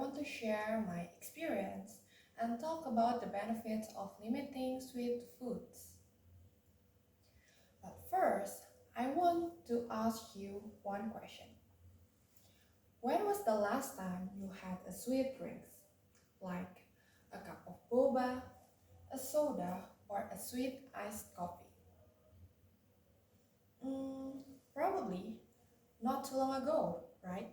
want to share my experience and talk about the benefits of limiting sweet foods. But first, I want to ask you one question. When was the last time you had a sweet drink, like a cup of boba, a soda, or a sweet iced coffee? Mm, Probably not too long ago, right?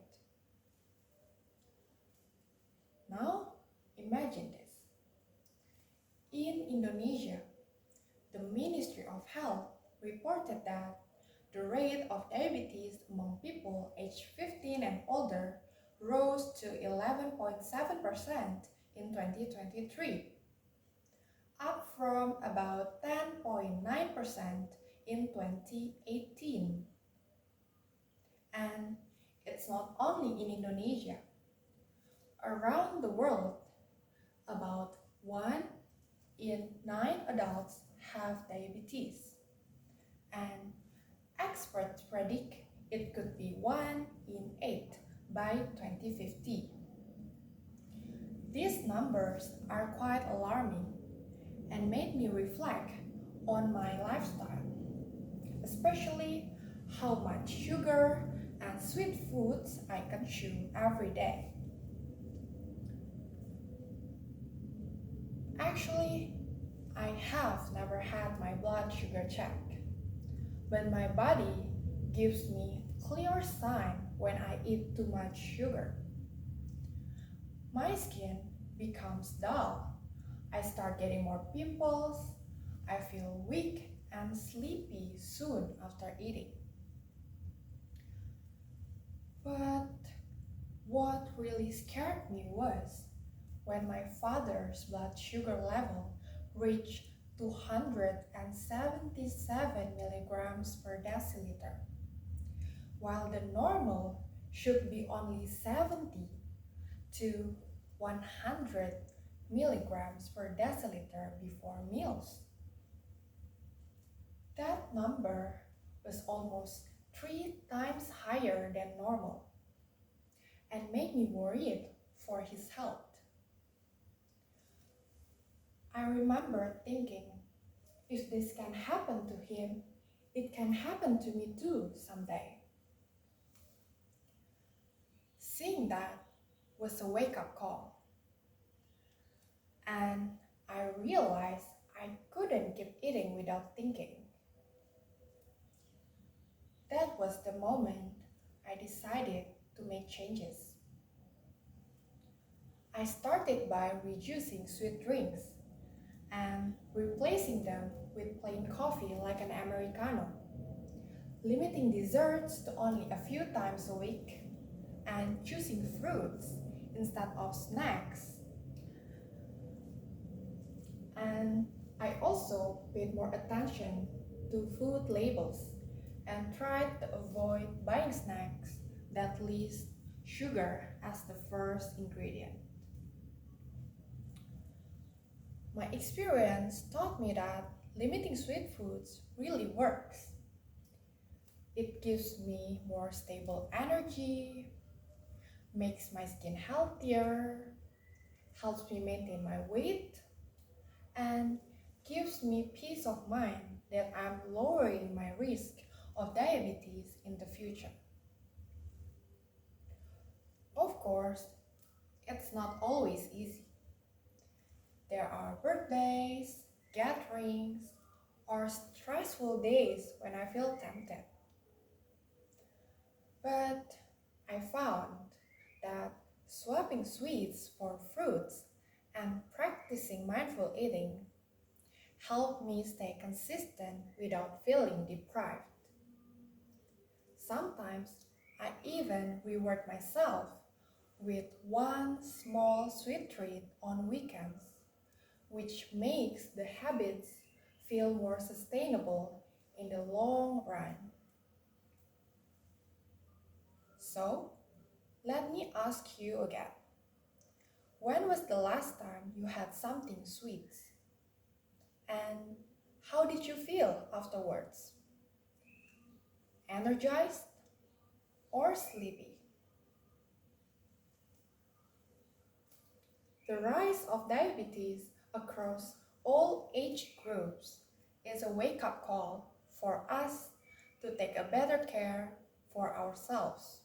Now, imagine this. In Indonesia, the Ministry of Health reported that the rate of diabetes among people aged 15 and older rose to 11.7% in 2023, up from about 10.9% in 2018. And it's not only in Indonesia. Around the world, about 1 in 9 adults have diabetes, and experts predict it could be 1 in 8 by 2050. These numbers are quite alarming and made me reflect on my lifestyle, especially how much sugar and sweet foods I consume every day. Actually, I have never had my blood sugar checked, but my body gives me clear sign when I eat too much sugar. My skin becomes dull. I start getting more pimples. I feel weak and sleepy soon after eating. But what really scared me was when my father's blood sugar level reached 277 milligrams per deciliter, while the normal should be only 70 to 100 milligrams per deciliter before meals. That number was almost 3 times higher than normal and made me worried for his health. I remember thinking, if this can happen to him, it can happen to me too someday. Seeing that was a wake-up call, and I realized I couldn't keep eating without thinking. That was the moment I decided to make changes. I started by reducing sweet drinks and replacing them with plain coffee like an Americano, limiting desserts to only a few times a week, and choosing fruits instead of snacks. And I also paid more attention to food labels and tried to avoid buying snacks that list sugar as the first ingredient. My experience taught me that limiting sweet foods really works. It gives me more stable energy, makes my skin healthier, helps me maintain my weight, and gives me peace of mind that I'm lowering my risk of diabetes in the future. Of course, it's not always easy. There are birthdays, gatherings, or stressful days when I feel tempted. But I found that swapping sweets for fruits and practicing mindful eating helped me stay consistent without feeling deprived. Sometimes I even reward myself with one small sweet treat on weekends, which makes the habits feel more sustainable in the long run. So, let me ask you again. When was the last time you had something sweet? And how did you feel afterwards? Energized or sleepy? The rise of diabetes across all age groups is a wake-up call for us to take a better care for ourselves.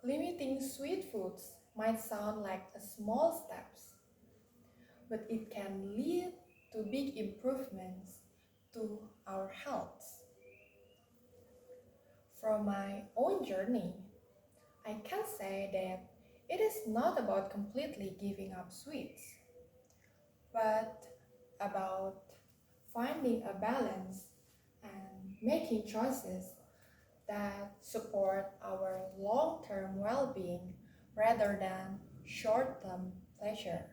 Limiting sweet foods might sound like a small steps, but it can lead to big improvements to our health. From my own journey, I can say that it is not about completely giving up sweets, but about finding a balance and making choices that support our long-term well-being rather than short-term pleasure.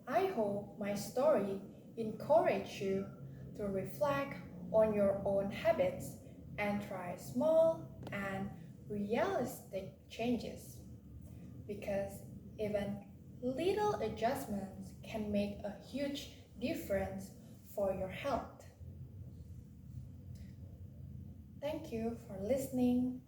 I hope my story encouraged you to reflect on your own habits and try small and realistic changes because even little adjustments can make a huge difference for your health. Thank you for listening.